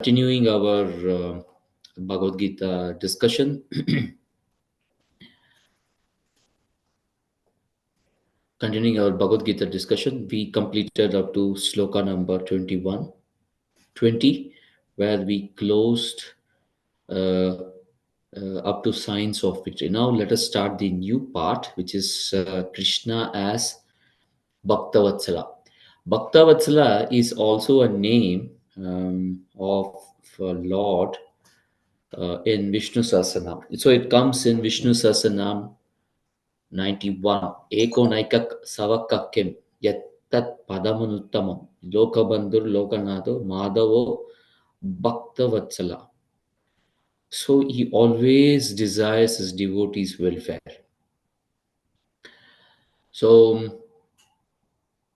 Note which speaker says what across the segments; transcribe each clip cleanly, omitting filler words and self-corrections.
Speaker 1: Continuing our Bhagavad Gita discussion. Continuing our Bhagavad Gita discussion, we completed up to sloka number 20, where we closed uh, up to signs of victory. Now let us start the new part, which is Krishna as Bhaktavatsala. Bhaktavatsala is also a name of Lord in Vishnu Sahasranam. So it comes in Vishnu Sahasranam 91. Eko naikak savakakim yattat padamanuttamam lokabandhur lokanado madhavo bhaktavatsala. So he always desires his devotees' welfare. So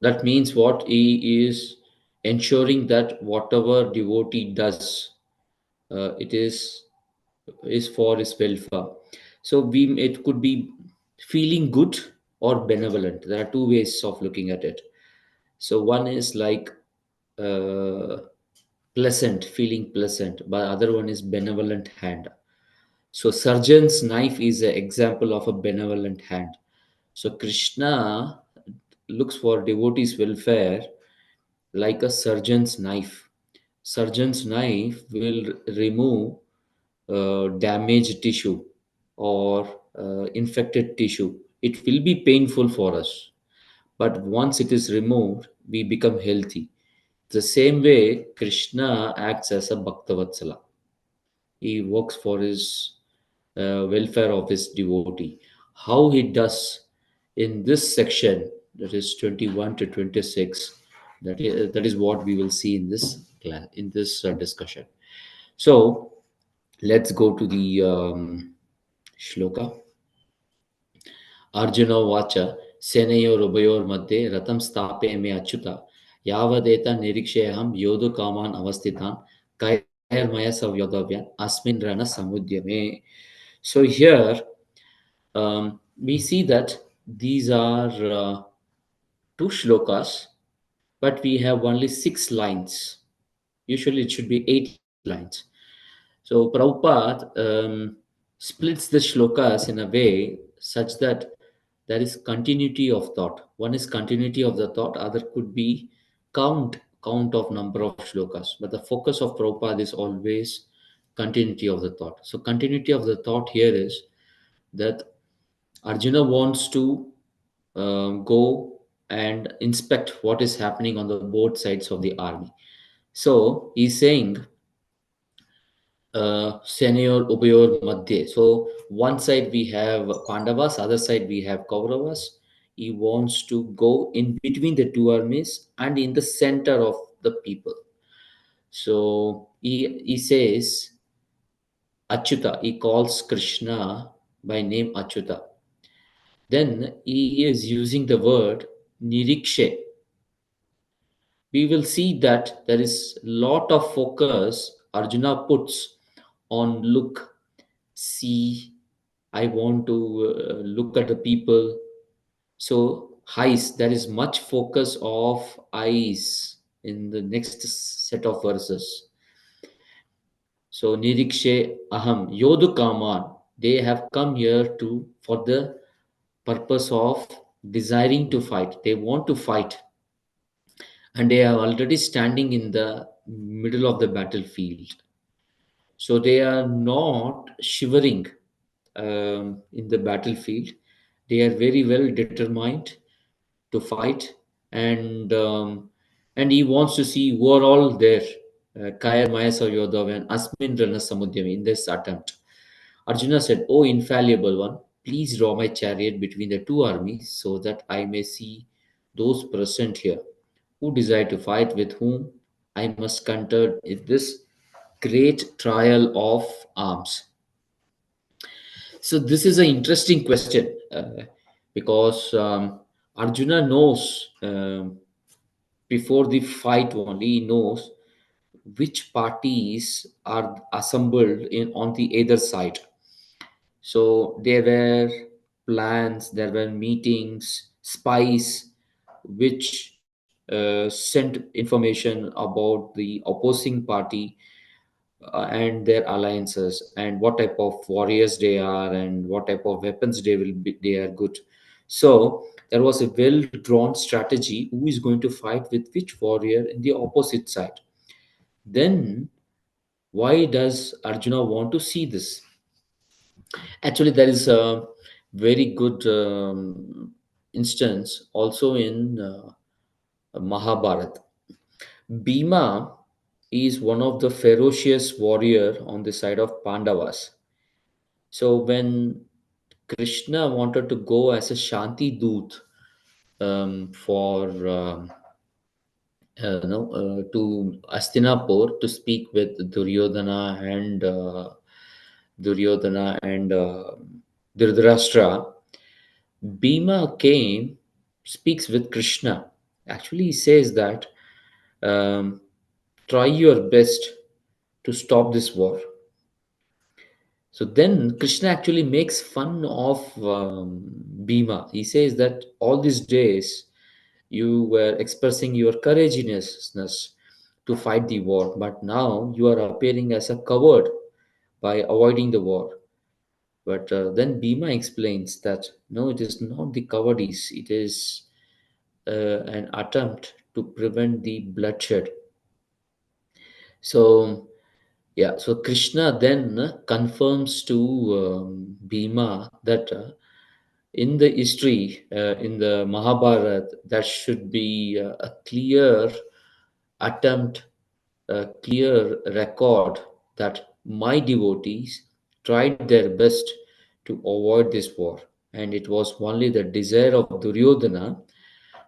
Speaker 1: that means what? He is ensuring that whatever devotee does, it is for his welfare. So it could be feeling good or benevolent. There are two ways of looking at it. So one is like uh, pleasant, feeling pleasant, but other one is benevolent hand. So surgeon's knife is an example of a benevolent hand. So Krishna looks for devotees' welfare like a surgeon's knife. Surgeon's knife will remove damaged tissue or infected tissue. It will be painful for us, but once it is removed, we become healthy. The same way, Krishna acts as a Bhaktavatsala. He works for his welfare of his devotee. How he does in this section, that is 21 to 26, that is what we will see in this class, in this discussion. So let's go to the shloka. Arjuna Vacha Senayorubayormadhe Ratam Stape Me Achyuta Yavadeta Niriksheham Yodu Kaman Avasthitan Kairmaya Savyodavyan Asmin Rana Samudyame. So here we see that these are two shlokas, but we have only 6 lines. Usually it should be 8 lines. So Prabhupada splits the shlokas in a way such that there is continuity of thought. One is continuity of the thought, other could be count of number of shlokas. But the focus of Prabhupada is always continuity of the thought. So continuity of the thought here is that Arjuna wants to go and inspect what is happening on the both sides of the army. So he's saying senior ubayor madhye. So one side we have Pandavas, other side we have Kauravas. He wants to go in between the two armies and in the center of the people. So he says Achyuta. He calls Krishna by name Achyuta. Then he is using the word Nirikshe. We will see that there is lot of focus Arjuna puts on look, see, I want to look at the people. So eyes, there is much focus of eyes in the next set of verses. So Nirikshe Aham Yodu Kaman, they have come here to for the purpose of desiring to fight. They want to fight, and they are already standing in the middle of the battlefield. So they are not shivering in the battlefield. They are very well determined to fight, and he wants to see who are all there. Kair Mayasa Yodhav and Asmin Rana Samudyami in this attempt. Arjuna said, "O infallible one, please draw my chariot between the two armies so that I may see those present here who desire to fight with whom I must contend in this great trial of arms." So this is an interesting question because Arjuna knows before the fight only he knows which parties are assembled in on the either side. So there were plans, there were meetings, spies, which sent information about the opposing party, and their alliances, and what type of warriors they are, and what type of weapons they are good. So there was a well drawn strategy who is going to fight with which warrior in the opposite side. Then why does Arjuna want to see this? Actually, there is a very good instance also in Mahabharata. Bhima is one of the ferocious warrior on the side of Pandavas. So when Krishna wanted to go as a Shanti Doot for to Astinapur to speak with Duryodhana and Dhritarashtra, Bhima came, speaks with Krishna. Actually, he says that um, try your best to stop this war. So then Krishna actually makes fun of Bhima. He says that all these days you were expressing your courageousness to fight the war, but now you are appearing as a coward by avoiding the war. But then Bhima explains that no, it is not the cowardice, it is an attempt to prevent the bloodshed. So, yeah, so Krishna then confirms to Bhima that in the history, in the Mahabharata, there should be a clear attempt, a clear record that my devotees tried their best to avoid this war. And it was only the desire of Duryodhana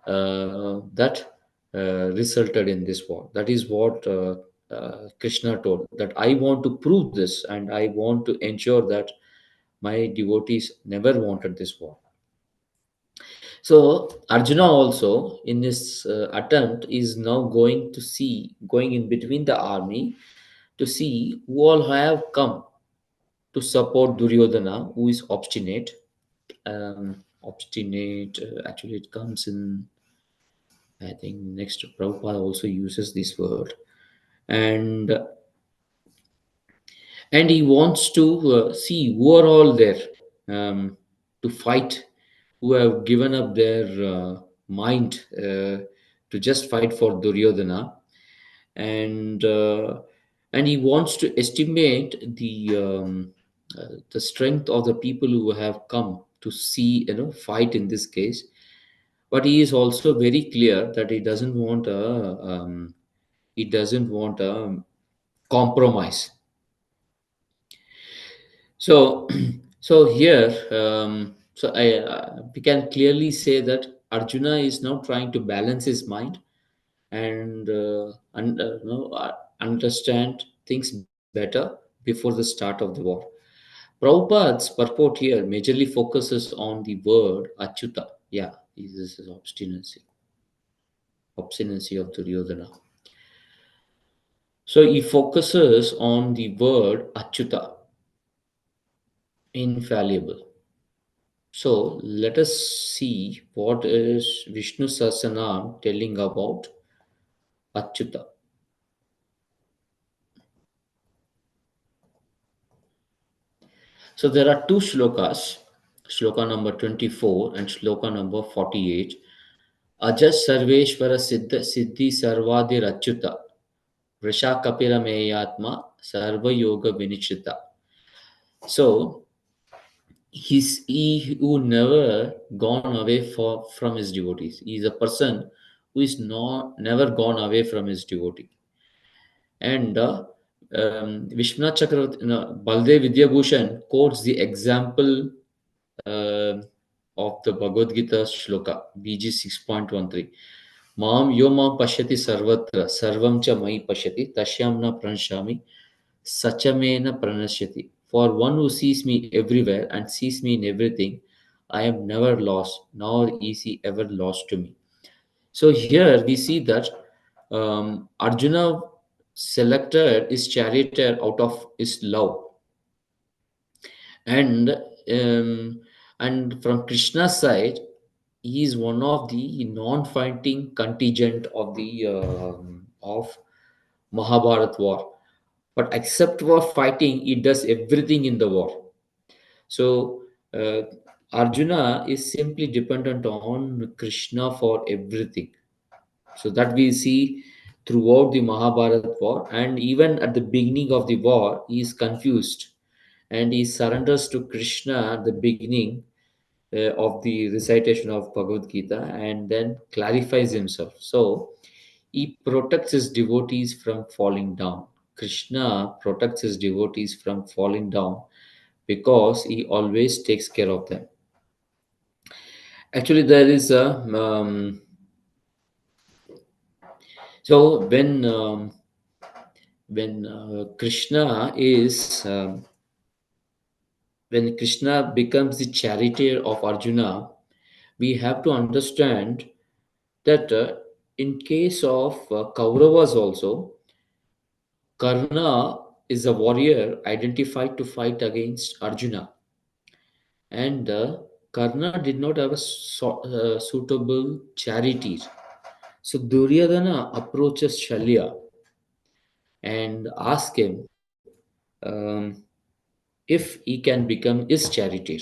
Speaker 1: that resulted in this war. That is what Krishna told, that I want to prove this and I want to ensure that my devotees never wanted this war. So Arjuna also, in his attempt, is now going in between the army to see who all have come to support Duryodhana, who is obstinate. Actually, it comes in. I think next Prabhupada also uses this word, and he wants to see who are all there to fight, who have given up their mind to just fight for Duryodhana, and he wants to estimate the strength of the people who have come to see, fight in this case. But he is also very clear that he doesn't want a compromise. So, so here, we can clearly say that Arjuna is now trying to balance his mind and understand things better before the start of the war. Prabhupada's purport here majorly focuses on the word Achyuta. Yeah, this is obstinacy of Duryodhana. So he focuses on the word Achyuta, infallible. So let us see what is Vishnu Sahasranam telling about Achyuta. So there are two shlokas, shloka number 24 and shloka number 48. Ajas Sarveshwara Siddhi Sarvadir Achyuta Vrisha Kapila Meyatma Sarva Yoga Vinichita. So he who never gone away from his devotees. He is a person who is not never gone away from his devotee. And Vishwanath Chakravarti, Baldev Vidyabhushan quotes the example uh, of the Bhagavad Gita shloka, BG 6.13. Mam yo mam pashyati sarvatra sarvam cha mai pashyati tashyam na pranashami sachamena pranashyati. For one who sees me everywhere and sees me in everything, I am never lost, nor is he ever lost to me. So here we see that Arjuna selected his charioteer out of his love, and from Krishna's side, he is one of the non-fighting contingent of the of Mahabharat war. but except for fighting, he does everything in the war. So uh, Arjuna is simply dependent on Krishna for everything. So that we see throughout the Mahabharata war, and even at the beginning of the war, he is confused and he surrenders to Krishna at the beginning of the recitation of Bhagavad Gita and then clarifies himself. So he protects his devotees from falling down. Krishna protects his devotees from falling down because he always takes care of them. Actually, there is a so when Krishna is when Krishna becomes the charioteer of Arjuna, we have to understand that in case of Kauravas also, Karna is a warrior identified to fight against Arjuna, and Karna did not have a suitable charioteer. So Duryodhana approaches Shalya and asks him if he can become his charioteer.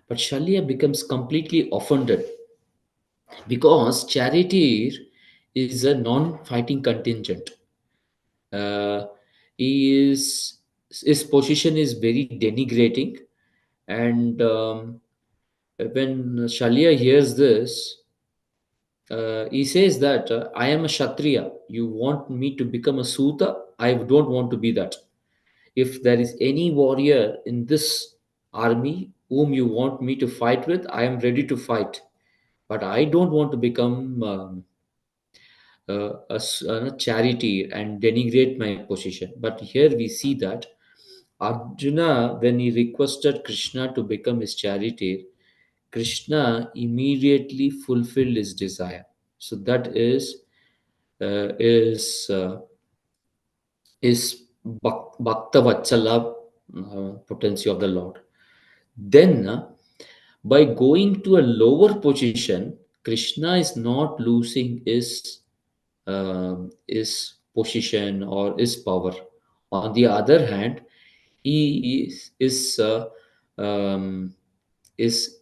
Speaker 1: But Shalya becomes completely offended because charioteer is a non-fighting contingent. Uh, he is his position is very denigrating, and when Shalya hears this, he says that I am a Kshatriya. You want me to become a Suta? I don't want to be that. If there is any warrior in this army whom you want me to fight with, I am ready to fight. But I don't want to become a charity and denigrate my position. But here we see that Arjuna, when he requested Krishna to become his charity, Krishna immediately fulfilled his desire. So that is Bhakta Vatsala potency of the Lord. Then, by going to a lower position, Krishna is not losing his position or his power. On the other hand, he um, is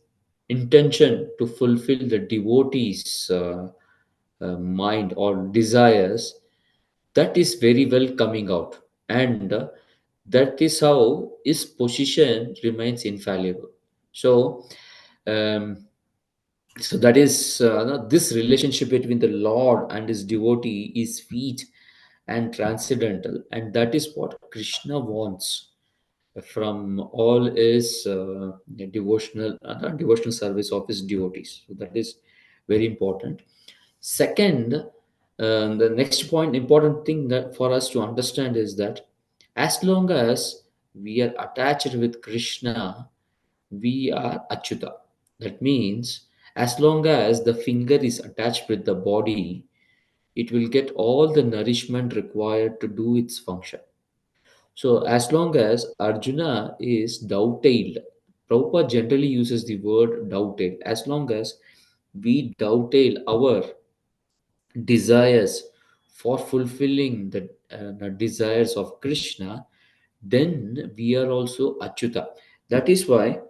Speaker 1: intention to fulfill the devotee's mind or desires, that is very well coming out, and that is how his position remains infallible. So um, so that is this relationship between the Lord and his devotee is sweet and transcendental, and that is what Krishna wants from all his devotional service of his devotees. So that is very important. Second, the next point, important thing that for us to understand is that as long as we are attached with Krishna, we are Achyuta. That means as long as the finger is attached with the body, it will get all the nourishment required to do its function. So as long as Arjuna is dovetailed, Prabhupada generally uses the word dovetail. As long as we dovetail our desires for fulfilling the desires of Krishna, then we are also Achyuta. That is why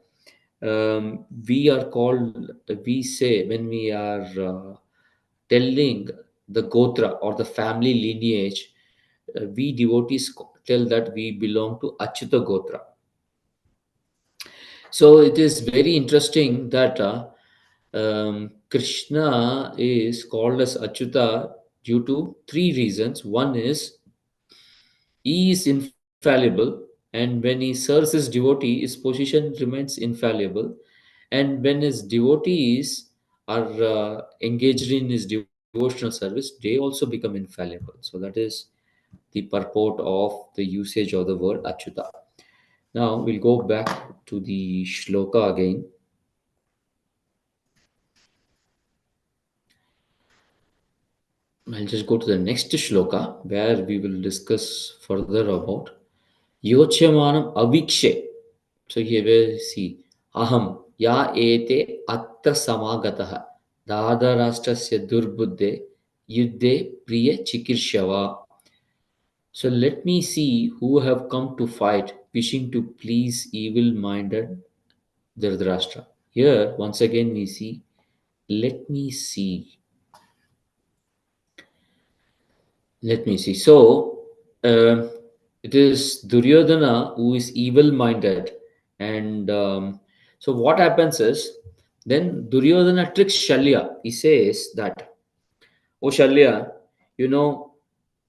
Speaker 1: we are called, we say when we are telling the Gotra or the family lineage, we devotees tell that we belong to Achyuta Gotra. So it is very interesting that Krishna is called as Achyuta due to three reasons. One is he is infallible, and when he serves his devotee, his position remains infallible. And when his devotees are engaged in his devotional service, they also become infallible. So that is the purport of the usage of the word Achyuta. Now we'll go back to the shloka again. I'll just go to the next shloka where we will discuss further about Yochyamanam Avikshe. So here we see Aham Ya Ete Atta Samagataha Dadarashtrasya Durbuddhe Yuddhe Priya Chikirshava. So let me see who have come to fight, wishing to please evil-minded Dhritarashtra. Here, once again, we see, let me see, let me see. So, it is Duryodhana who is evil-minded. And so what happens is, then Duryodhana tricks Shalya. He says that, oh Shalya, you know,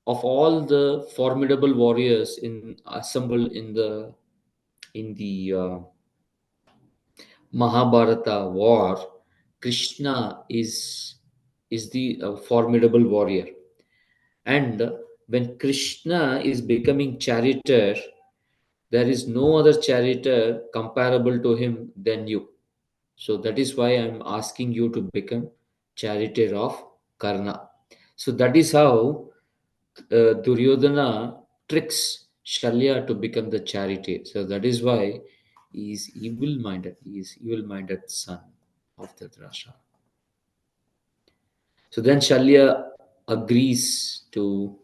Speaker 1: of all the formidable warriors in assembled in the Mahabharata war, Krishna is the formidable warrior. And when Krishna is becoming charioteer, there is no other charioteer comparable to him than you. So that is why I'm asking you to become charioteer of Karna. So that is how Duryodhana tricks Shalya to become the charioteer. So that is why he is evil-minded. He is evil-minded son of Dhritarashtra. So then Shalya agrees to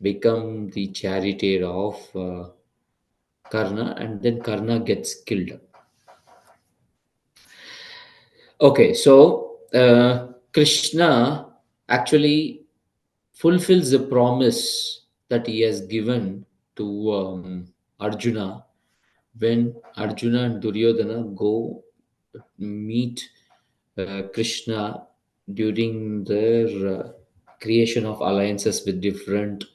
Speaker 1: become the charioteer of Karna, and then Karna gets killed. Okay, so Krishna actually fulfills the promise that he has given to Arjuna when Arjuna and Duryodhana go meet Krishna during their creation of alliances with different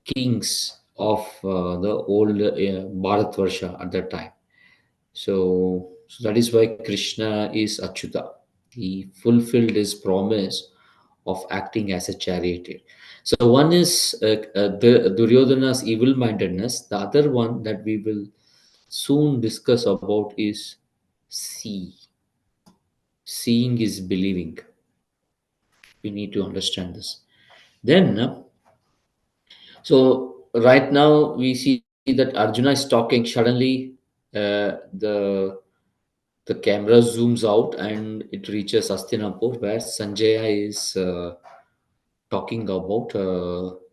Speaker 1: kings of the old Bharatvarsha at that time. So that is why Krishna is Achyuta. He fulfilled his promise of acting as a charioteer. So one is the Duryodhana's evil-mindedness. The other one that we will soon discuss about is see. Seeing is believing. We need to understand this. Then, so right now we see that Arjuna is talking. Suddenly, the camera zooms out and it reaches Hastinapur, where Sanjaya is talking about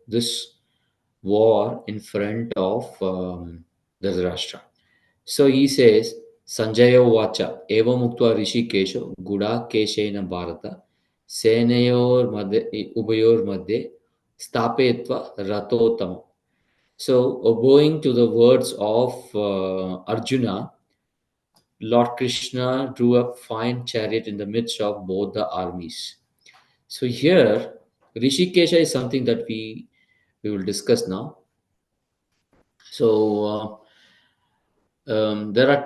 Speaker 1: this war in front of Dhritarashtra. So he says, Sanjaya Vacha, Eva Muktva Rishikesho, Guda Keshena Bharata, Senayor Madhe, Ubayor Madhe, Stapetva Ratotama. So, owing to the words of Arjuna, Lord Krishna drew a fine chariot in the midst of both the armies. So here, Rishikesha is something that we will discuss now. So there are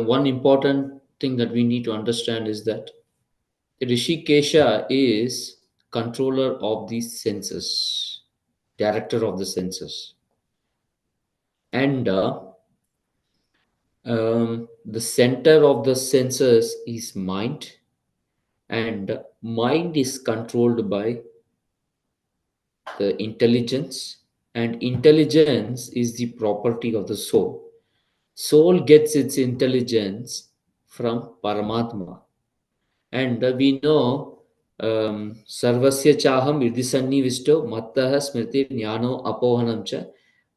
Speaker 1: one important thing that we need to understand is that Rishikesha is controller of the senses, director of the senses, and the center of the senses is mind, and mind is controlled by the intelligence, and intelligence is the property of the soul. Soul gets its intelligence from Paramatma. And we know Sarvasya Chaham Vidhisanni Visto Mattaha Smriti Jnano Apohanam Cha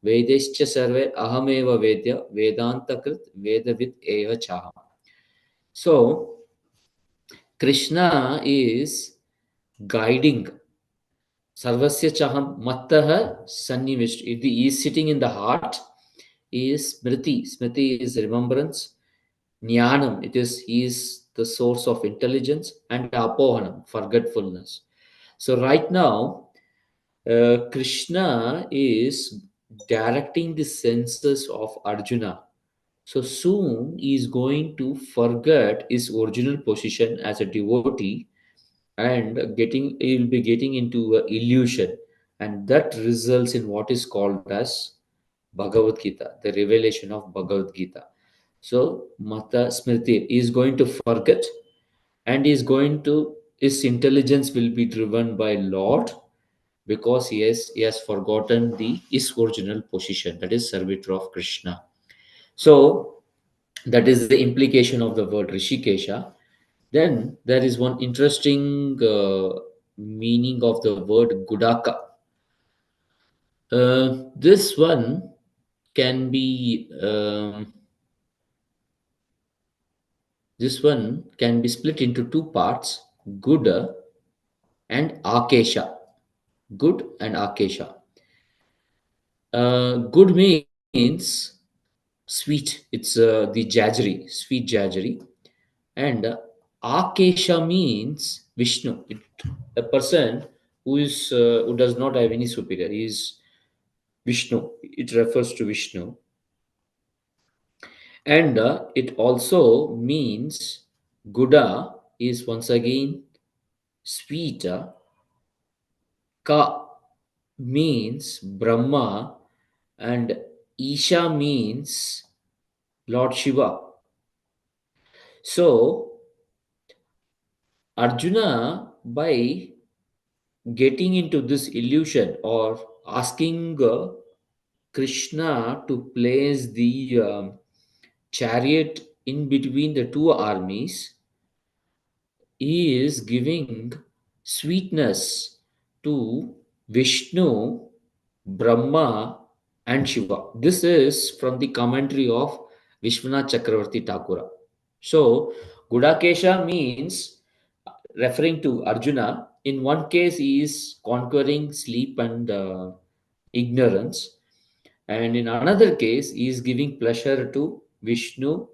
Speaker 1: Vedescha Sarve Ahameva Vedya Vedanta Krit Vedavid Eva Chaham. So Krishna is guiding Sarvasya Chaham Mattaha Sannivishta. He is sitting in the heart, is Smriti. Smriti is remembrance. Jnanam, it is he is the source of intelligence, and Apohanam, forgetfulness. So right now, Krishna is directing the senses of Arjuna. So soon he is going to forget his original position as a devotee, and he will be getting into a illusion, and that results in what is called as Bhagavad Gita, the revelation of Bhagavad Gita. So Mata Smriti is going to forget, and his intelligence will be driven by Lord, because he has forgotten his original position, that is servitor of Krishna. So that is the implication of the word Rishikesha. Then there is one interesting meaning of the word Gudaka. This one can be split into two parts: good and akesha. Good and akesha. Good means sweet. It's the jaggery, sweet jaggery. And akesha means Vishnu. A person who does not have any superior. He is Vishnu. It refers to Vishnu. And it also means Guda is once again sweet. Ka means Brahma, and Isha means Lord Shiva. So Arjuna, by getting into this illusion or asking Krishna to place the chariot in between the two armies, he is giving sweetness to Vishnu, Brahma, and Shiva. This is from the commentary of Vishwanath Chakravarti Thakura. So, Gudakesha means referring to Arjuna. In one case, he is conquering sleep and ignorance, and in another case, he is giving pleasure to Vishnu,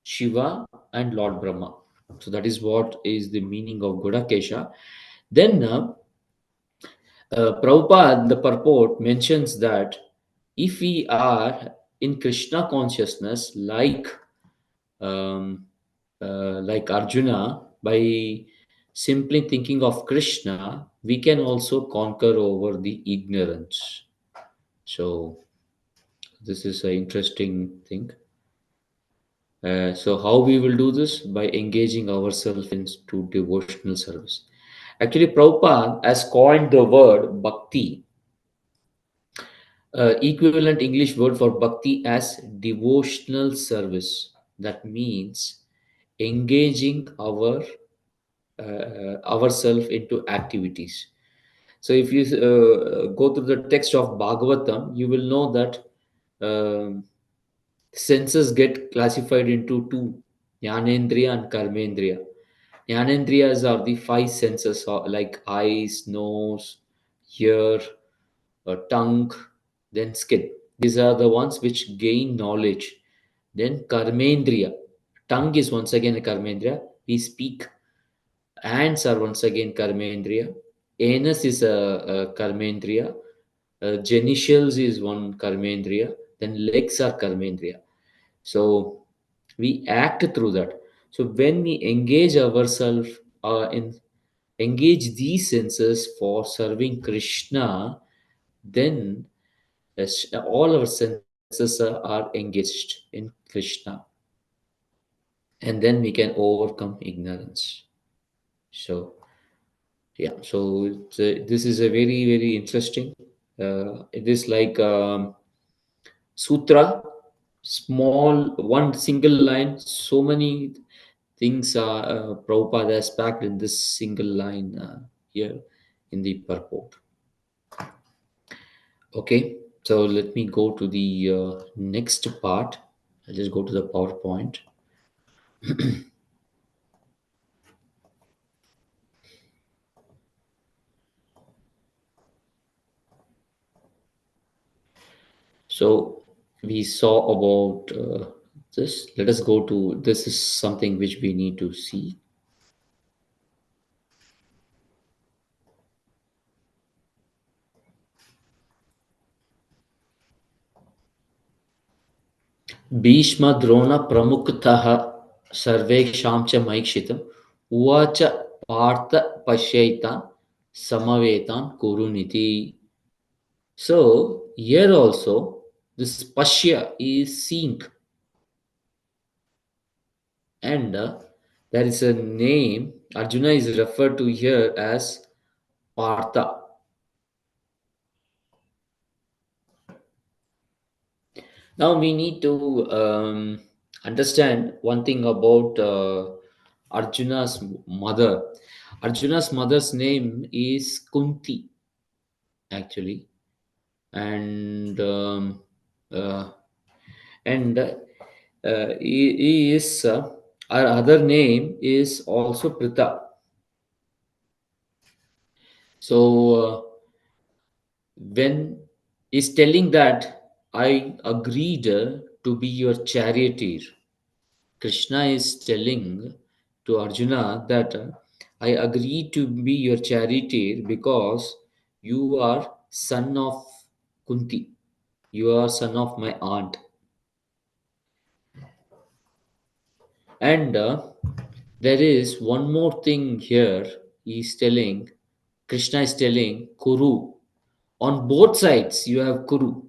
Speaker 1: Shiva, and Lord Brahma. So that is what is the meaning of Gudakesha. Then Prabhupada, the purport mentions that if we are in Krishna consciousness, um, like Arjuna, by simply thinking of Krishna, we can also conquer over the ignorance. So this is an interesting thing. So how we will do this? By engaging ourselves into devotional service. Actually, Prabhupada has coined the word bhakti, equivalent English word for bhakti as devotional service. That means engaging ourselves into activities. So if you go through the text of Bhagavatam, you will know that um, senses get classified into two: Jnanendriya and Karmendriya. Jnanendriyas are the five senses, like eyes, nose, ear, tongue, then skin. These are the ones which gain knowledge. Then Karmendriya. Tongue is once again a Karmendriya. We speak. Hands are once again Karmendriya. Anus is a Karmendriya. Genitals is one Karmendriya. Then legs are Karmendriya. So we act through that. So when we engage ourselves in engage these senses for serving Krishna, then all our senses are engaged in Krishna, and then we can overcome ignorance. So yeah, so this is a very very interesting. It is like sutra, small one single line. So many things are Prabhupada has packed in this single line here in the purport. Okay, so let me go to the next part. I'll just go to the PowerPoint. So we saw about this. Let us go to this is something which we need to see. Bhishma Drona प्रमुखतः सर्वेषां च मैक्षितम् उवाच Partha पश्यैतान् समवेतान् कुरुनिति. So here also this Pashya is seeing, and there is a name. Arjuna is referred to here as Partha. Now we need to understand one thing about Arjuna's mother. Arjuna's mother's name is Kunti, actually. and uh, he is our other name is also Prita. So when he's telling that I agreed to be your charioteer, Krishna is telling to Arjuna that I agree to be your charioteer because you are son of Kunti. You are son of my aunt. And there is one more thing here. He's telling, Krishna is telling Kuru. On both sides, you have Kuru.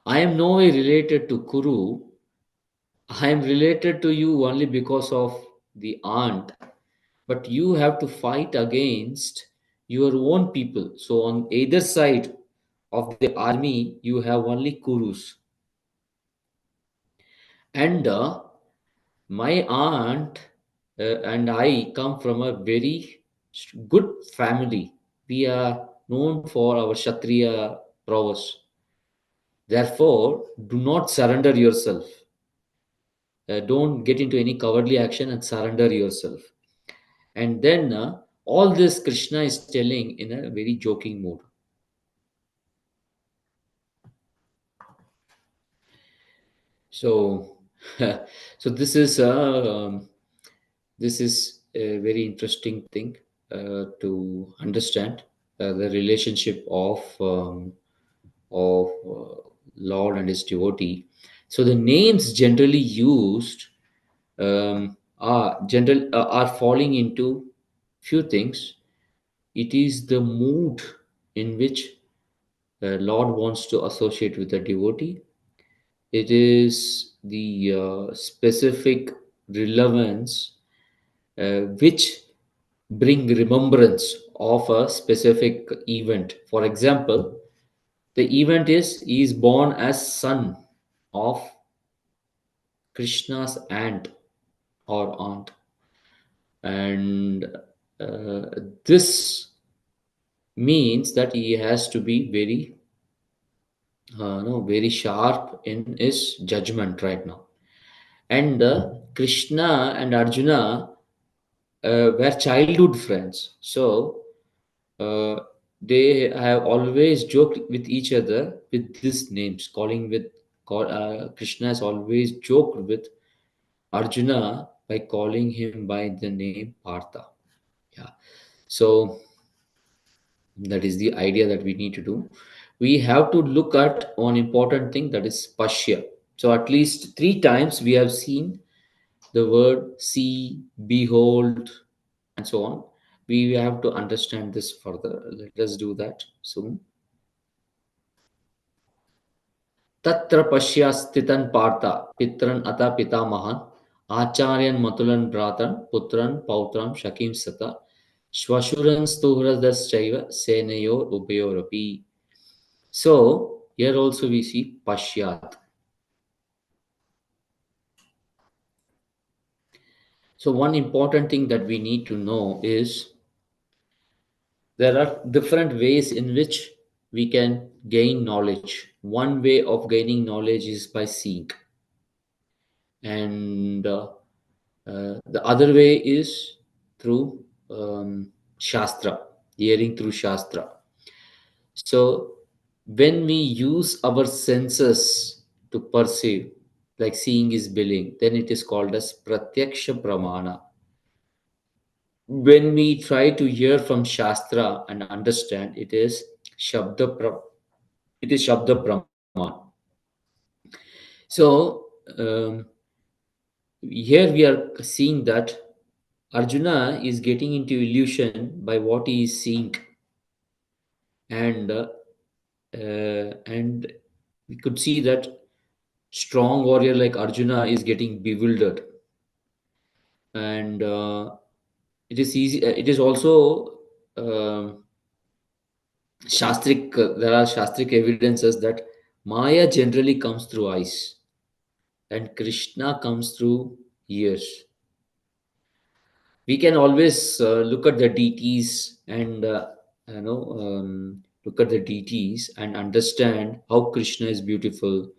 Speaker 1: I am no way related to Kuru. I am related to you only because of the aunt, but you have to fight against your own people. So, on either side of the army, you have only Kurus. And my aunt and I come from a very good family. We are known for our Kshatriya prowess. Therefore, do not surrender yourself. Don't get into any cowardly action and surrender yourself. And then all this Krishna is telling in a very joking mood. So, so this is a very interesting thing to understand the relationship of Lord and his devotee. So the names generally used are falling into few things. It is the mood in which Lord wants to associate with the devotee. It is the specific relevance which bring remembrance of a specific event. For example, the event is he is born as son of Krishna's aunt, and uh, this means that he has to be very no, very sharp in his judgment right now. And Krishna and Arjuna were childhood friends. So uh, they have always joked with each other with these names, Krishna has always joked with Arjuna by calling him by the name Partha. Yeah. So that is the idea that we need to do. We have to look at one important thing, that is Pashya. So at least three times we have seen the word see, behold, and so on. We have to understand this further. Let us do that soon. Tatra pashya sthitan partha pitran ata pitamahan acharyan matulan bratan putran pautram shakim sata shvashuran stuhradashchaiva senayor upayorapi. So here also we see pashyat. So one important thing that we need to know is there are different ways in which we can gain knowledge. One way of gaining knowledge is by seeing, and the other way is through Shastra, hearing through Shastra. So when we use our senses to perceive, like seeing is believing, then it is called as Pratyaksha Pramana. When we try to hear from Shastra and understand, it is Shabda Praman. So here we are seeing that Arjuna is getting into illusion by what he is seeing, and and we could see that strong warrior like Arjuna is getting bewildered, and it is easy. It is also Shastrik. There are Shastrik evidences that Maya generally comes through eyes, and Krishna comes through ears. We can always look at the deities and look at the deities and understand how Krishna is beautiful,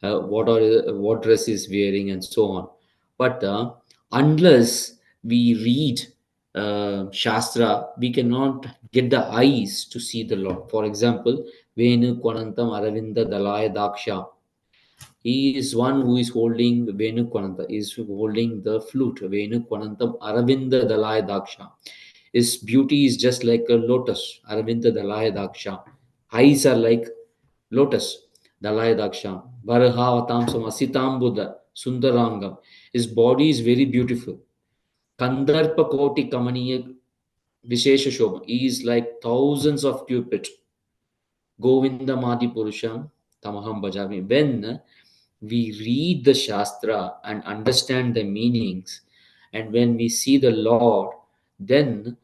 Speaker 1: what dress is wearing, and so on. But unless we read Shastra, we cannot get the eyes to see the Lord. For example, Venu Kwanantam Aravinda Dalaya Daksha. He is one who is holding Venu Kwananta, is holding the flute. Venu Kwanantam Aravinda Dalaya Daksha. His beauty is just like a lotus. Aravinda Dalaya Daksha. Eyes are like lotus. Dalaya Daksha. Varahavatamsam Asitam Buddha. Sundarangam. His body is very beautiful. Kandarpa Koti Kamaniya Vishesha Shobha. He is like thousands of cupid. Govinda Madi Purusham Tamaham Bhajami. When we read the Shastra and understand the meanings, and when we see the Lord, then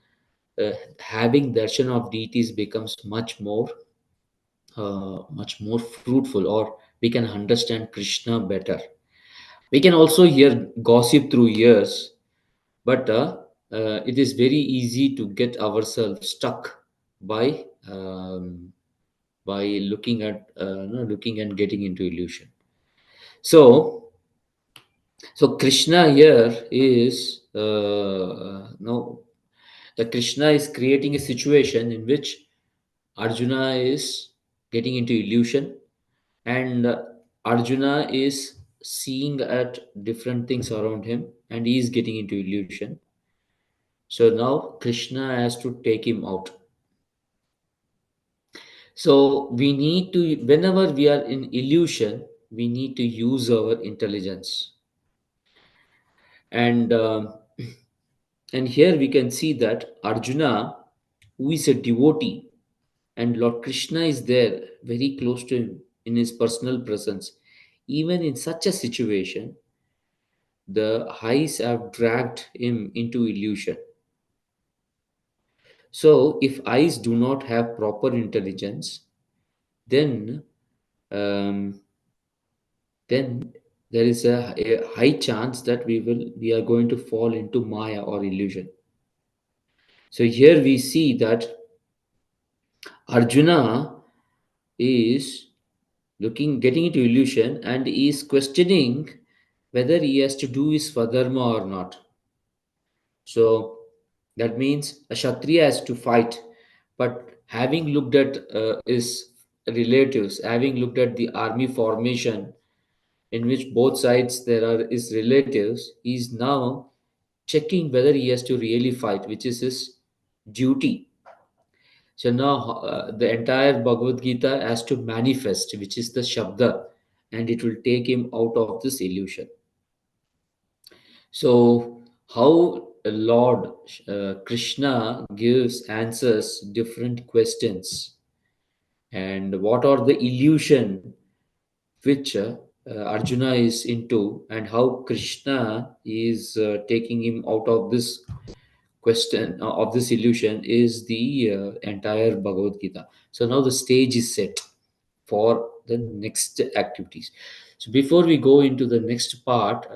Speaker 1: having darshan of deities becomes much more fruitful, or we can understand Krishna better. We can also hear gossip through ears, but it is very easy to get ourselves stuck by looking at looking and getting into illusion. So Krishna here is no the Krishna is creating a situation in which Arjuna is getting into illusion, and Arjuna is seeing at different things around him, and he is getting into illusion. So now Krishna has to take him out. So we need to, whenever we are in illusion, we need to use our intelligence. And and here we can see that Arjuna, who is a devotee, and Lord Krishna is there very close to him in his personal presence. Even in such a situation, the eyes have dragged him into illusion. So, if eyes do not have proper intelligence, then um, then there is a high chance that we are going to fall into Maya or illusion. So here we see that Arjuna is getting into illusion, and is questioning whether he has to do his Swadharma or not. So that means a Kshatriya has to fight. But having looked at his relatives, having looked at the army formation in which both sides there are his relatives, he is now checking whether he has to really fight, which is his duty. So now the entire Bhagavad Gita has to manifest, which is the Shabda, and it will take him out of this illusion. So, how Lord Krishna gives answers different questions, and what are the illusion which Arjuna is into, and how Krishna is taking him out of this question of this illusion is the entire Bhagavad Gita. So now the stage is set for the next activities. So before we go into the next part,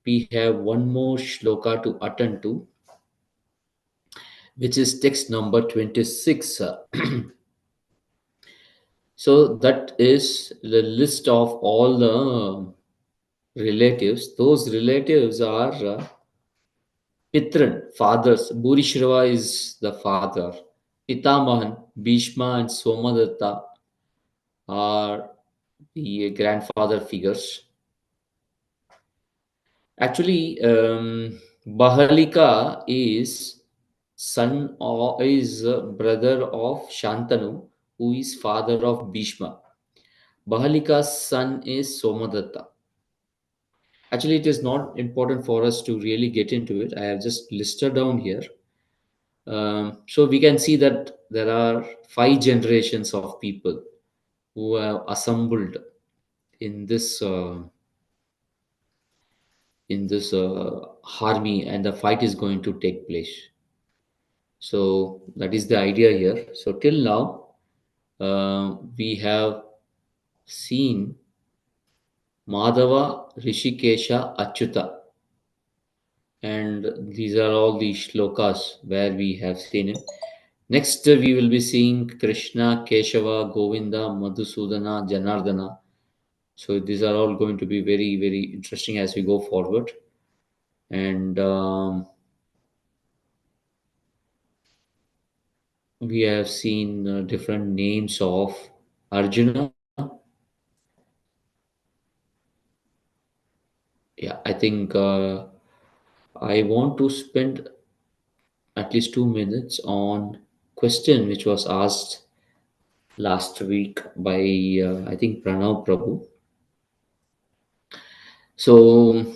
Speaker 1: we have one more shloka to attend to, which is text number 26. So that is the list of all the relatives. Those relatives are Pitran, fathers. Bhurishrava is the father. Pitamahan, Bhishma, and Somadatta are the grandfather figures. Actually, Bahalika is brother of Shantanu, who is father of Bhishma. Bahalika's son is Somadatta. Actually, it is not important for us to really get into it. I have just listed down here. So we can see that there are 5 generations of people who have assembled in this army, and the fight is going to take place. So that is the idea here. So till now, we have seen Madhava, Rishikesha, Achyuta, and these are all the shlokas where we have seen it. Next, we will be seeing Krishna, Keshava, Govinda, Madhusudana, Janardana. So these are all going to be very, very interesting as we go forward. And we have seen different names of Arjuna. Yeah, I think I want to spend at least 2 minutes on question which was asked last week by I think Pranav Prabhu. So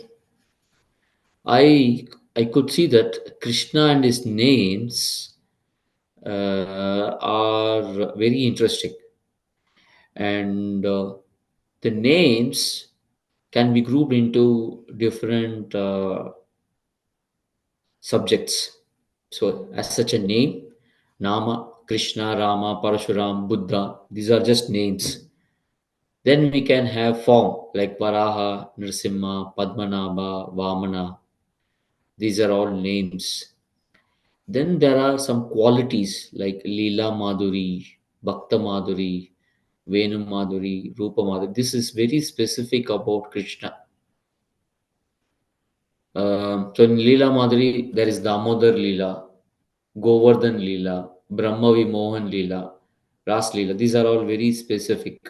Speaker 1: I I could see that Krishna and his names are very interesting, and the names can be grouped into different subjects. So, as such a name, Nama, Krishna, Rama, Parashuram, Buddha, these are just names. Then we can have form like Varaha, Nrsimha, Padmanabha, Vamana. These are all names. Then there are some qualities like Leela Madhuri, Bhakta Madhuri, Venu Madhuri, Rupa Madhuri. This is very specific about Krishna. So in Leela Madhuri, there is Damodar Leela, Govardhan Leela, Brahma Vimohan Leela, Ras Leela. These are all very specific.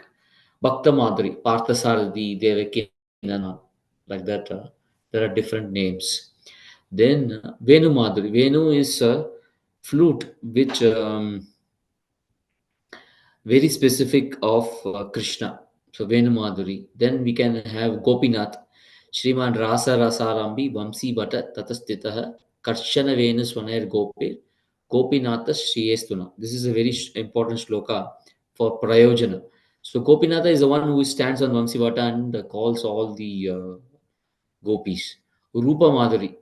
Speaker 1: Bhakta Madhuri, Parthasarathi, Devaki Nana, like that. There are different names. Then Venu Madhuri. Venu is a flute which very specific of Krishna. So Venu Madhuri. Then we can have Gopinath. Shriman Rasa Rasarambi Vamsi Bhatta Tatastitaha Karshana Venu Swanair Gope Gopinatha Shriyestuna. This is a very important shloka for Prayojana. So Gopinatha is the one who stands on Vamsi Bhatta and calls all the gopis. Rupa Madhuri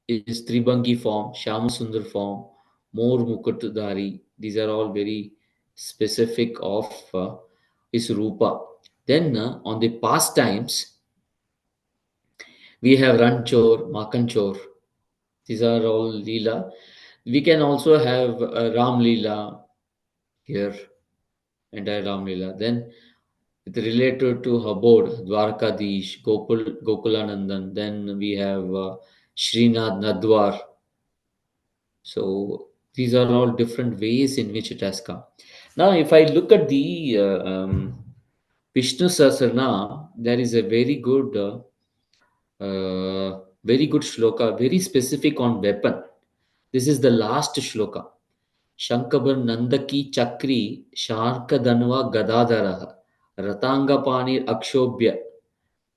Speaker 1: is Tribangi form, Shamasundar form, More Mukutudari. These are all very specific of his Rupa. Then on the pastimes, we have Ranchor, Makanchor. These are all Leela. We can also have Ram Leela here, entire Ram Leela. Then it related to Habod, Dwarkadish, Gokulanandan. Then we have Srinath Nadwar. So these are all different ways in which it has come. Now, if I look at the Vishnu Sahasranam, there is a very good shloka, very specific on weapon. This is the last shloka. Shankabar Nandaki Chakri Sharka Dhanva Gadadharaha Ratangapani Akshobhya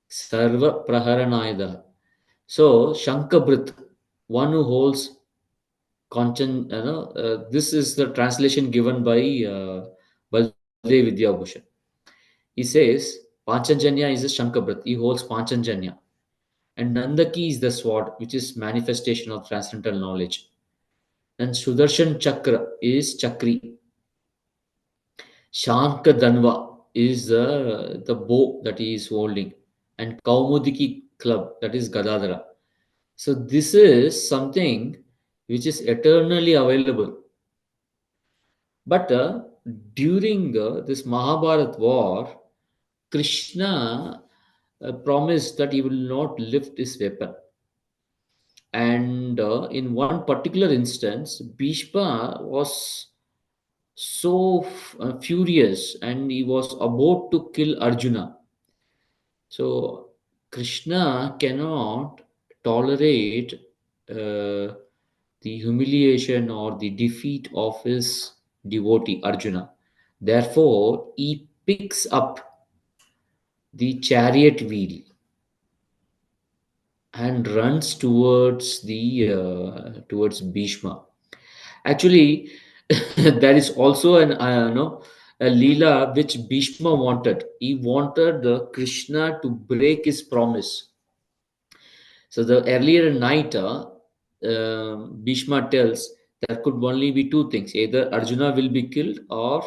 Speaker 1: Sarva Praharanayada. So Shankabrit, one who holds this is the translation given by Baldev Vidyabhushan. He says Panchanjanya is a Shankabrat. He holds Panchanjanya. And Nandaki is the sword, which is manifestation of transcendental knowledge. And Sudarshan Chakra is Chakri. Shanka Dhanva is the bow that he is holding. And Kaumudiki club, that is Gadadhara. So this is something which is eternally available. But during this Mahabharat war, Krishna promised that he will not lift his weapon. And in one particular instance, Bhishma was so furious and he was about to kill Arjuna. So Krishna cannot tolerate the humiliation or the defeat of his devotee Arjuna. Therefore, he picks up the chariot wheel and runs towards Bhishma. Actually, there is also an no, a Leela which Bhishma wanted. He wanted Krishna to break his promise. So the earlier night, Bhishma tells there could only be two things: either Arjuna will be killed or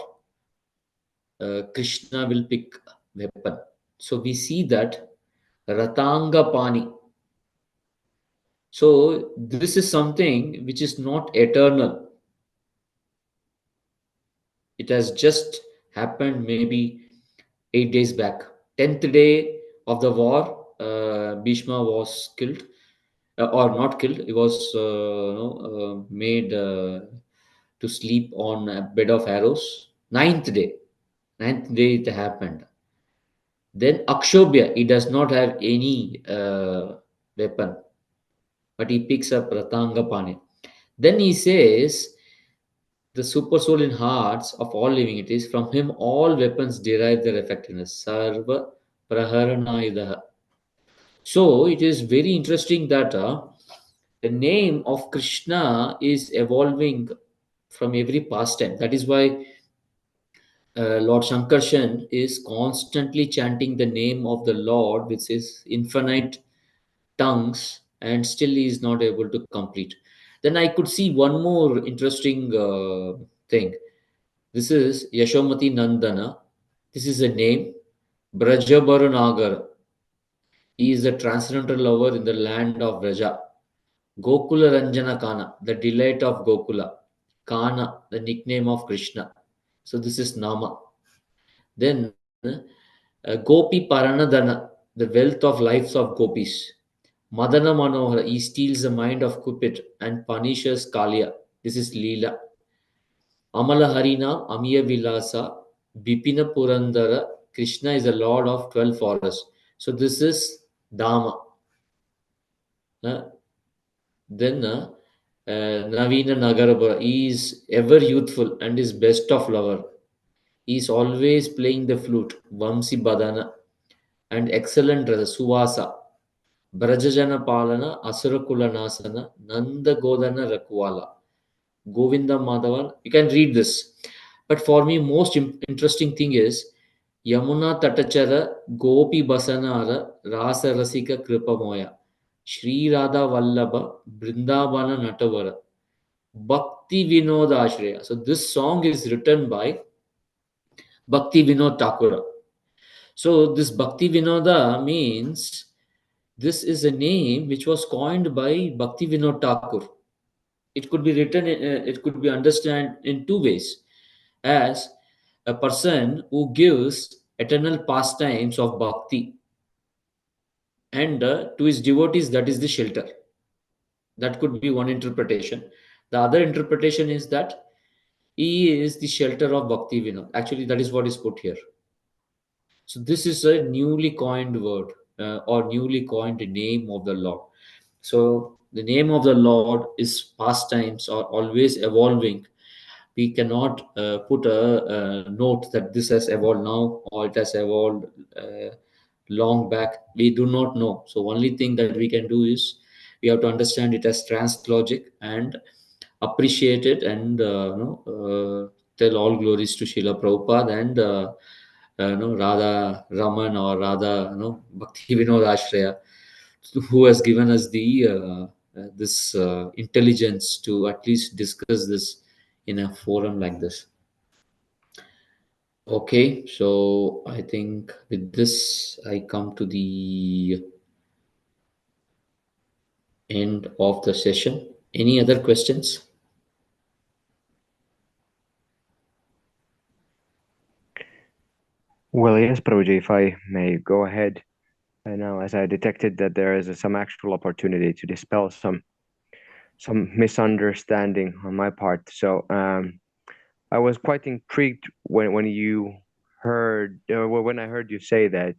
Speaker 1: Krishna will pick weapon. So we see that Ratanga Pani. So this is something which is not eternal. It has just happened maybe 8 days back. 10th day of the war, Bhishma was killed, or not killed. He was made to sleep on a bed of arrows. Ninth day it happened. Then Akshobhya, he does not have any weapon, but he picks up Ratangapani. Then he says, the super soul in hearts of all living entities, from him all weapons derive their effectiveness. Sarva Praharanayudaha. So it is very interesting that the name of Krishna is evolving from every pastime. That is why Lord Shankarshan is constantly chanting the name of the Lord with his infinite tongues, and still he is not able to complete. Then I could see one more interesting thing. This is Yashomati Nandana. This is a name. Brajabarunagar. He is a transcendental lover in the land of Braja. Gokula Ranjana Kana, the delight of Gokula. Kana, the nickname of Krishna. So this is Nama. Then Gopi Paranadana, the wealth of lives of gopis. Madana Manohara, he steals the mind of Cupid and punishes Kalia. This is Leela. Amala Harina, Amiya Vilasa, Bipina Purandara, Krishna is the lord of 12 forests. So this is Dharma. Uh, then Navina Nagarabha, he is ever youthful and is best of lover. He is always playing the flute, Vamsi Badana, and excellent rasa, Suvasa. Brajajana Palana, Asurakula Nasana, Nanda Godana Rakwala, Govinda Madhavan. You can read this. But for me, most interesting thing is Yamuna Tatachara, Gopi Basanara, Rasa Rasika Kripamoya, Sri Radha Vallabha, Brindavana Natavara, Bhakti Vinod Ashraya. So this song is written by Bhakti Vinod Thakura. So this Bhakti Vinoda means this is a name which was coined by Bhakti Vinod Thakur. It could be written, it could be understood in two ways, as a person who gives eternal pastimes of bhakti, and to his devotees, that is the shelter. That could be one interpretation. The other interpretation is that he is the shelter of Bhakti Vinod. Actually, that is what is put here. So this is a newly coined word, or newly coined name of the Lord. So the name of the Lord is pastimes are always evolving. We cannot put a note that this has evolved now or it has evolved long back. We do not know. So only thing that we can do is we have to understand it as trans logic and appreciate it, and tell all glories to Srila Prabhupada and Radha Raman or Radha Bhakti Vinod Ashraya, who has given us the this intelligence to at least discuss this in a forum like this. Okay, so I think with this I come to the end of the session. Any other questions?
Speaker 2: Well, yes, Prabhuji, if I may go ahead. Now, as I detected that there is some actual opportunity to dispel some misunderstanding on my part. So I was quite intrigued when you heard when I heard you say that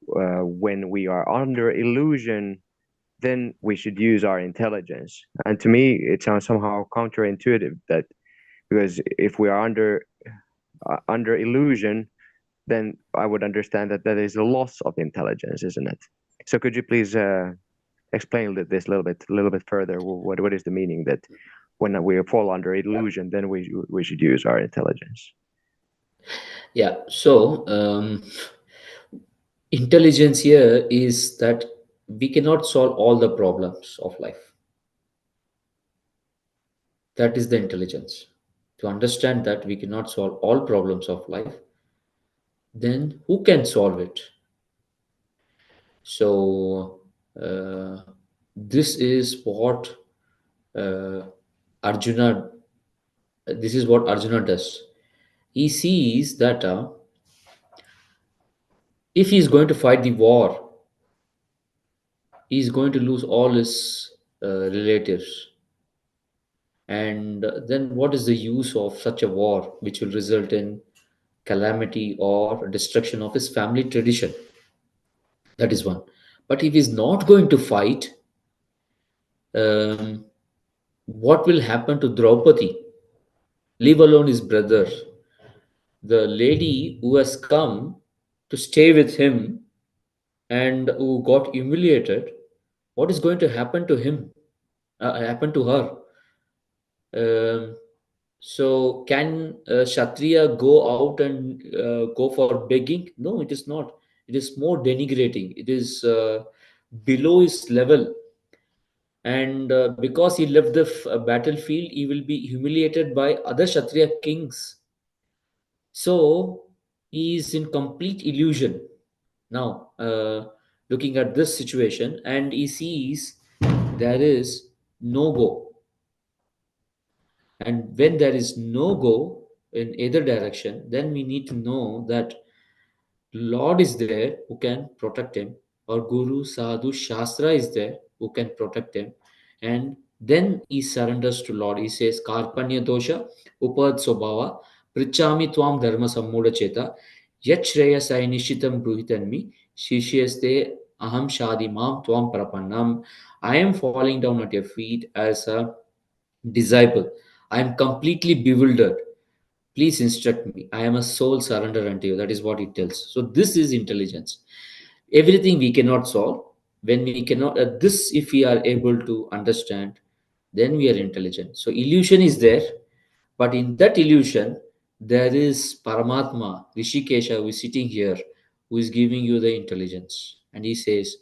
Speaker 2: when we are under illusion, then we should use our intelligence. And to me, it sounds somehow counterintuitive that because if we are under illusion, then I would understand that that is a loss of intelligence, isn't it? So could you please explain this a little bit further? What is the meaning that when we fall under illusion, then we should use our intelligence?
Speaker 1: Yeah, so intelligence here is that we cannot solve all the problems of life. That is the intelligence. To understand that we cannot solve all problems of life, then who can solve it? So, this is what uh, Arjuna. This is what Arjuna does. He sees that if he is going to fight the war, he is going to lose all his relatives. And then, what is the use of such a war, which will result in calamity or destruction of his family tradition? That is one. But if he's not going to fight, um, what will happen to Draupadi? Leave alone his brother. The lady who has come to stay with him and who got humiliated, what is going to happen to him? Happen to her? Um, so, can Kshatriya go out and go for begging? No, it is not. It is more denigrating. It is below his level. And because he left the battlefield, he will be humiliated by other Kshatriya kings. So, he is in complete illusion now, looking at this situation, and he sees there is no go. And when there is no go in either direction, then we need to know that Lord is there who can protect him, or Guru, Sadhu, Shastra is there who can protect him. And then he surrenders to Lord. He says, Karpanya dosha, Upad Sobhava, Prichami Twam Dharma Sammuda Cheta, Yat Shreyasai Nishitam Bruhitanmi, Shishyaste Aham Shadi Mam Twam Prapannam. I am falling down at your feet as a disciple. I am completely bewildered. Please instruct me. I am a soul surrender unto you. That is what it tells. So this is intelligence. Everything we cannot solve. When we cannot, this if we are able to understand, then we are intelligent. So illusion is there, but in that illusion, there is Paramatma, Rishikesha, who is sitting here, who is giving you the intelligence. And he says,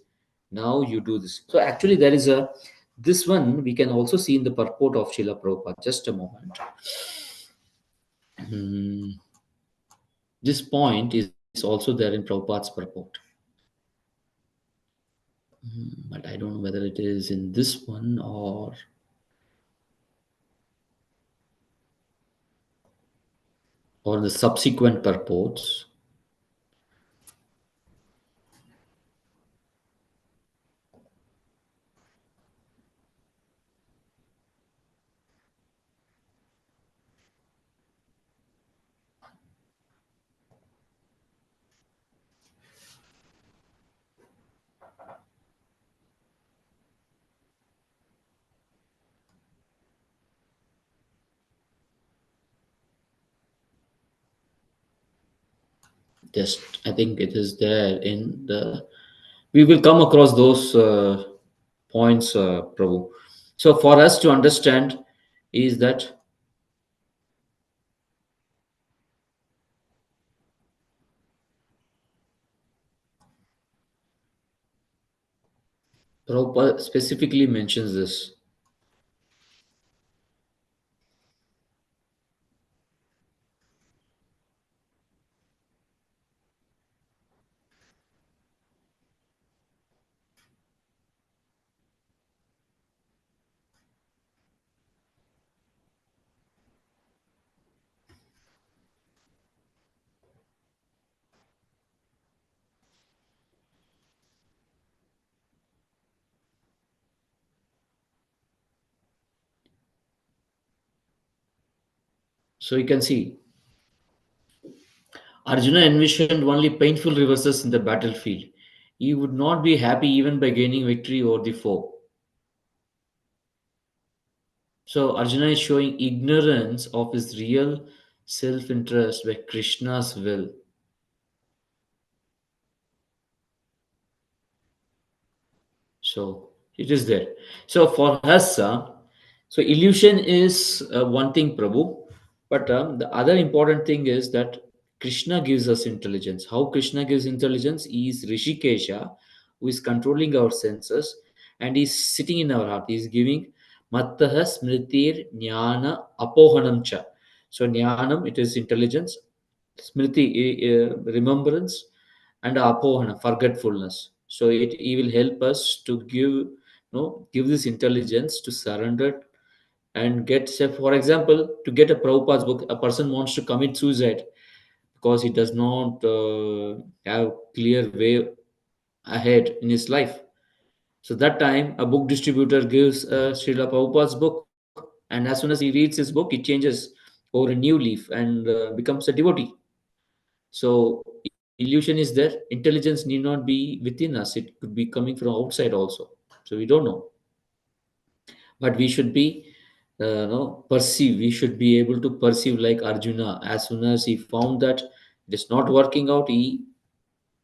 Speaker 1: now you do this. So actually, there is a this one we can also see in the purport of Srila Prabhupada. Just a moment. Hmm. This point is also there in Prabhupada's purport. But I don't know whether it is in this one or the subsequent purports. Just I think it is there in the. We will come across those points, Prabhu. So for us to understand is that Prabhupada specifically mentions this. So you can see Arjuna envisioned only painful reverses in the battlefield. He would not be happy even by gaining victory over the foe. So Arjuna is showing ignorance of his real self-interest by Krishna's will. So it is there. So for us, so illusion is one thing, Prabhu, but the other important thing is that Krishna gives us intelligence. How Krishna gives intelligence is Rishikesha, who is controlling our senses, and is sitting in our heart. He is giving Mattaha Smritir Jnana Apohanam Cha. So Jnanam, it is intelligence, Smriti, remembrance, and Apohana, forgetfulness. So it will help us to give this intelligence to surrender and get, say, for example, to get a Prabhupada's book, a person wants to commit suicide because he does not have clear way ahead in his life. So that time, a book distributor gives Srila Prabhupada's book, and as soon as he reads his book, it changes over a new leaf and becomes a devotee. So illusion is there. Intelligence need not be within us. It could be coming from outside also. So we don't know. But we should be, no, perceive. We should be able to perceive like Arjuna. As soon as he found that it is not working out, he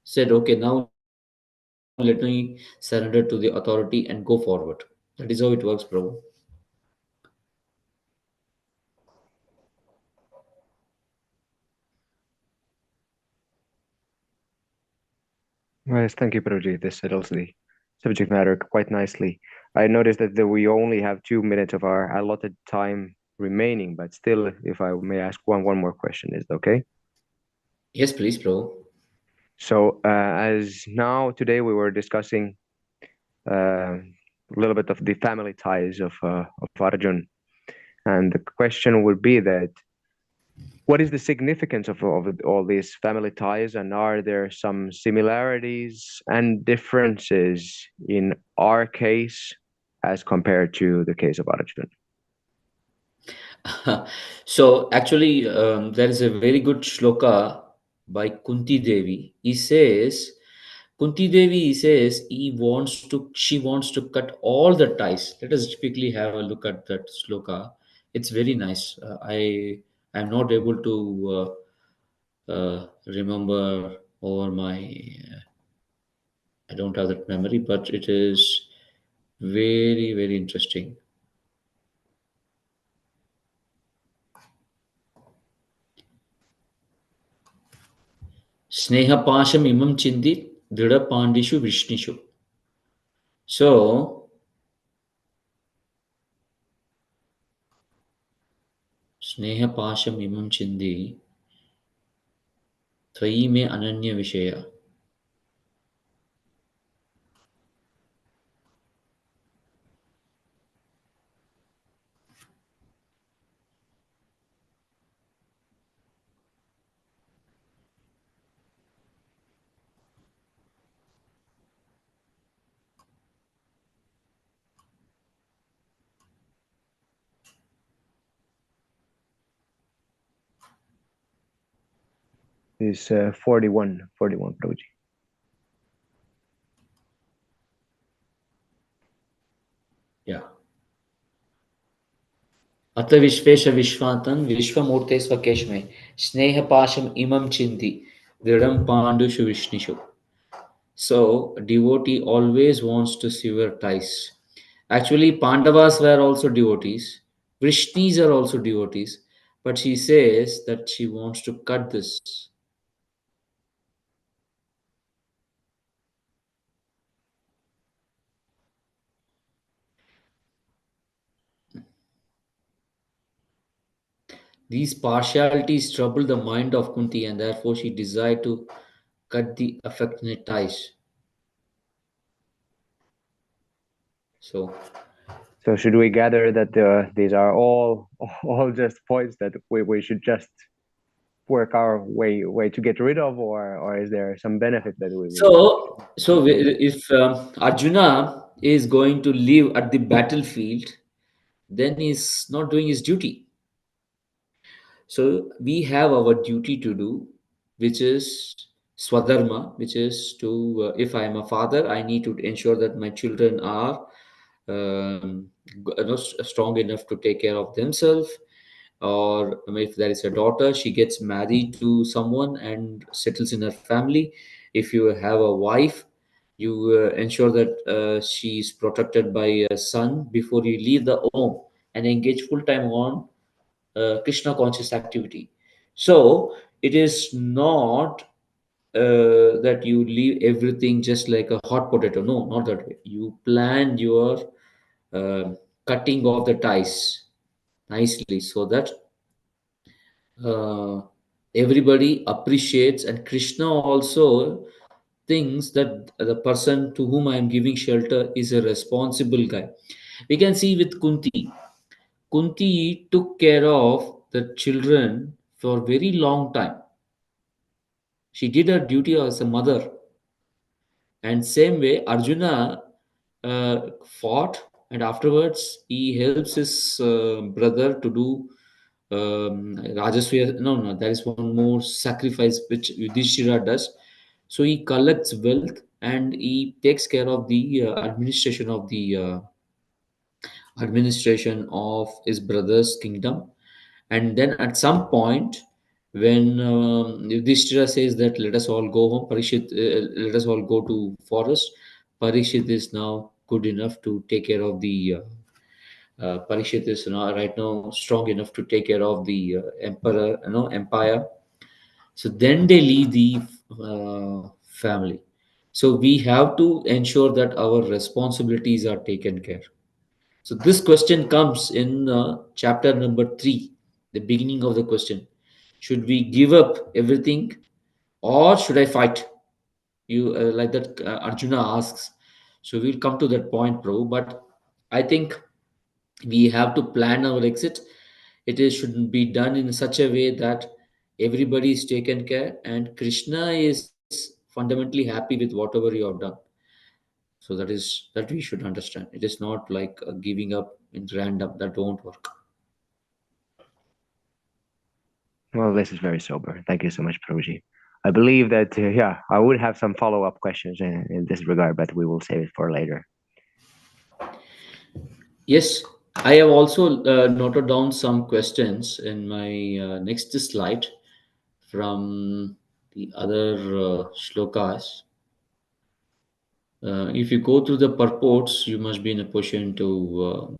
Speaker 1: said, "Okay, now let me surrender to the authority and go forward." That is how it works, bro.
Speaker 2: Yes, thank you, Prabhuji. This settles the subject matter quite nicely. I noticed that we only have 2 minutes of our allotted time remaining, but still, if I may ask one more question, is it okay?
Speaker 1: Yes, please, bro.
Speaker 2: So, as now today we were discussing a little bit of the family ties of Arjun, and the question would be that what is the significance of all these family ties, and are there some similarities and differences in our case as compared to the case of Arjun?
Speaker 1: So actually, there is a very good shloka by Kunti Devi. He says, Kunti Devi says she wants to cut all the ties. Let us quickly have a look at that shloka. It's very nice. I'm not able to remember over my. I don't have that memory, but it is very very interesting. Snehapasham imam chindi drida pandishu vishnishu. So स्नेहपाशम इमं चिंदी त्वयि में अनन्य विषय.
Speaker 2: Is 41, Prabhuji.
Speaker 1: Yeah. अत विश्वेश विश्वातन विश्वमूर्ते स्वकेश में स्नेह पाशम इमं चिंदी दृढ़म पांडुषु विष्णुषु. So devotee always wants to sever ties. Actually, Pandavas were also devotees. Vrishnis are also devotees. But she says that she wants to cut this. These partialities trouble the mind of Kunti, and therefore she desired to cut the affectionate ties. So,
Speaker 2: So should we gather that these are all all just points that we should just work our way to get rid of, or is there some benefit that we should include?
Speaker 1: if Arjuna is going to live at the battlefield, then he's not doing his duty. So we have our duty to do, which is swadharma, which is to, if I am a father, I need to ensure that my children are strong enough to take care of themselves. Or if there is a daughter, she gets married to someone and settles in her family. If you have a wife, you ensure that she is protected by a son before you leave the home and engage full time on Krishna conscious activity. So it is not that you leave everything just like a hot potato. No, not that way. You plan your uh, cutting off the ties nicely so that uh, everybody appreciates, and Krishna also thinks that the person to whom I am giving shelter is a responsible guy. We can see with Kunti. Kunti took care of the children for a very long time. She did her duty as a mother. And same way, Arjuna fought, and afterwards he helps his brother to do Rajaswaya. No, no, there is one more sacrifice which Yudhishthira does. So he collects wealth and he takes care of the administration of his brother's kingdom. And then at some point, when Yudhishthira says that let us all go home, let us all go to forest. Parikshit is now good enough to take care of the. Parikshit is now right now strong enough to take care of the emperor, empire. So then they leave the family. So we have to ensure that our responsibilities are taken care. So this question comes in chapter number 3, the beginning of the question. Should we give up everything or should I fight? You like that Arjuna asks. So we'll come to that point, bro. But I think we have to plan our exit. Shouldn't be done in such a way that everybody is taken care and Krishna is fundamentally happy with whatever you have done. So that we should understand. It is not like giving up in random. That won't work.
Speaker 2: Well, this is very sober. Thank you so much, Prabhuji. I believe that, yeah, I would have some follow-up questions in this regard, but we will save it for later.
Speaker 1: Yes, I have also noted down some questions in my next slide from the other shlokas. If you go through the purports, you must be in a position to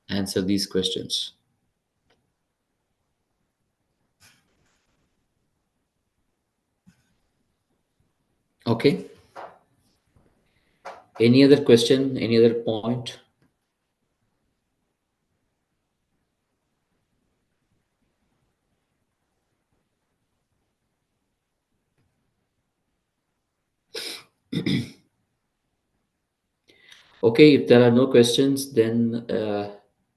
Speaker 1: answer these questions. Okay. Any other question? Any other point? Okay, if there are no questions, then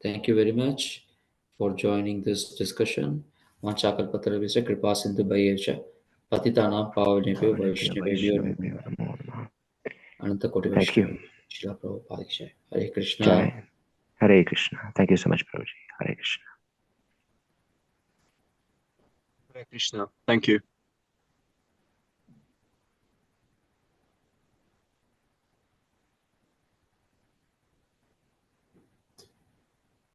Speaker 1: thank you very much for joining this discussion. Vanchakalpatarabhisya kripa sindhu bhayevcha patitanam pavanebhyo vaishnavebhyo namo ananta koti
Speaker 2: Thank you.
Speaker 1: vaishnava Srila Prabhupada Hare Krishna.
Speaker 2: Jai. Hare Krishna. Thank you so much, Prabhuji. Hare Krishna.
Speaker 3: Hare Krishna. Thank you.